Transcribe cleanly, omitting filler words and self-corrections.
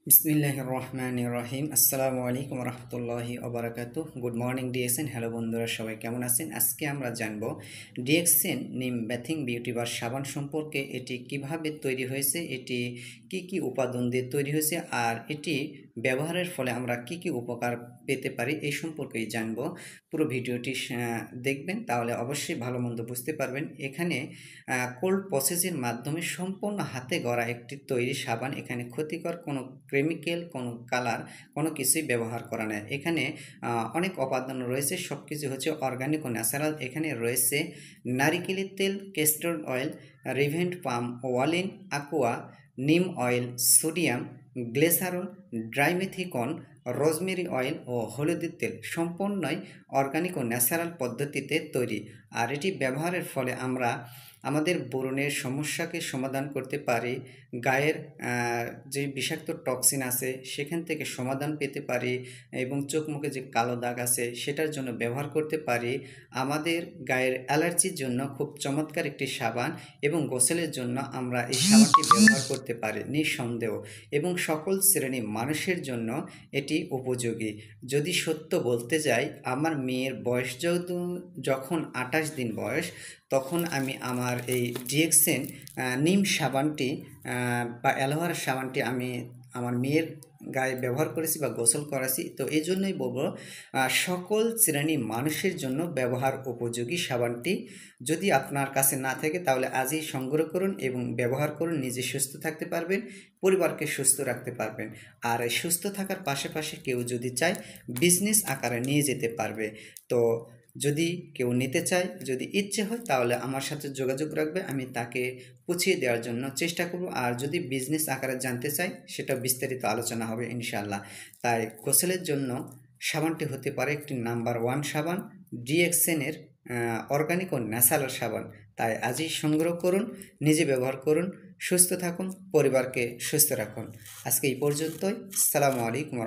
বিসমিল্লাহির রহমানির রহিম। আসসালামু আলাইকুম রহমতুল্লাহি ওবারাকাতুহ। Good morning DXN. হ্যালো বন্ধুরা, সবাই কেমন আছেন? আজকে আমরা জানবো ডিএক্সএন নিম ব্যাথিং বিউটি বার সাবান সম্পর্কে। এটি কিভাবে তৈরি হয়েছে, এটি কি কি উপাদান দিয়ে তৈরি হয়েছে, আর এটি ব্যবহারের ফলে আমরা কি কি উপকার পেতে পারি এই সম্পর্কেই জানবো। পুরো ভিডিওটি দেখবেন, তাহলে অবশ্যই ভালো মন্দ বুঝতে পারবেন। এখানে কোল্ড প্রসেসের মাধ্যমে সম্পূর্ণ হাতে গড়া একটি তৈরি সাবান। এখানে ক্ষতিকর কোনো কেমিক্যাল, কোনো কালার, কোনো কিছুই ব্যবহার করা নেই। এখানে অনেক উপাদান রয়েছে, সব কিছু হচ্ছে অর্গানিক ও ন্যাচারাল। এখানে রয়েছে নারিকেলের তেল, ক্যাস্টর অয়েল, রিভেন্ট পাম, ওয়ালিন, aqua, নিম oil, sodium, glycerol, dimethicone, rosemary oil ও হলুদের তেল সম্পূর্ণই অর্গানিক ও ন্যাচারাল পদ্ধতিতে তৈরি। আর এটি ব্যবহারের ফলে আমরা আমাদের ব্রণের সমস্যাকে সমাধান করতে পারি। গায়ের যে বিষাক্ত টক্সিন আছে সেখান থেকে সমাধান পেতে পারি, এবং চোখ মুখে যে কালো দাগ আছে সেটার জন্য ব্যবহার করতে পারি। আমাদের গায়ের অ্যালার্জির জন্য খুব চমৎকার একটি সাবান, এবং গোসলের জন্য আমরা এই সাবানটি ব্যবহার করতে পারি নিঃসন্দেহ। এবং সকল শ্রেণীর মানুষের জন্য এটি উপযোগী। যদি সত্য বলতে যাই, আমার মেয়ের বয়স যখন 28 দিন বয়স, তখন আমি আমার এই ডিএক্সএন নিম সাবানটি বা অ্যালোভেরা সাবানটি আমি আমার মেয়ের গায়ে ব্যবহার করেছি বা গোসল করেছি। তো এই জন্যই বলবো সকল শ্রেণীর মানুষের জন্য ব্যবহার উপযোগী সাবানটি। যদি আপনার কাছে না থাকে তাহলে আজই সংগ্রহ করুন এবং ব্যবহার করুন। নিজে সুস্থ থাকতে পারবেন, পরিবারকে সুস্থ রাখতে পারবেন। আর সুস্থ থাকার পাশাপাশি কেউ যদি চায় বিজনেস আকারে নিয়ে যেতে পারবে। তো যদি কেউ নিতে চায়, যদি ইচ্ছে হয়, তাহলে আমার সাথে যোগাযোগ রাখবে, আমি তাকে পুছিয়ে দেওয়ার জন্য চেষ্টা করব। আর যদি বিজনেস আকারে জানতে চাই, সেটা বিস্তারিত আলোচনা হবে ইনশাআল্লাহ। তাই গোসলের জন্য সাবানটি হতে পারে একটি নাম্বার 1 সাবান, ডিএক্সএনের অর্গানিক ও ন্যাচারাল সাবান। তাই আজই সংগ্রহ করুন, নিজে ব্যবহার করুন, সুস্থ থাকুন, পরিবারকে সুস্থ রাখুন। আজকে এই পর্যন্তই। আসসালামু আলাইকুম।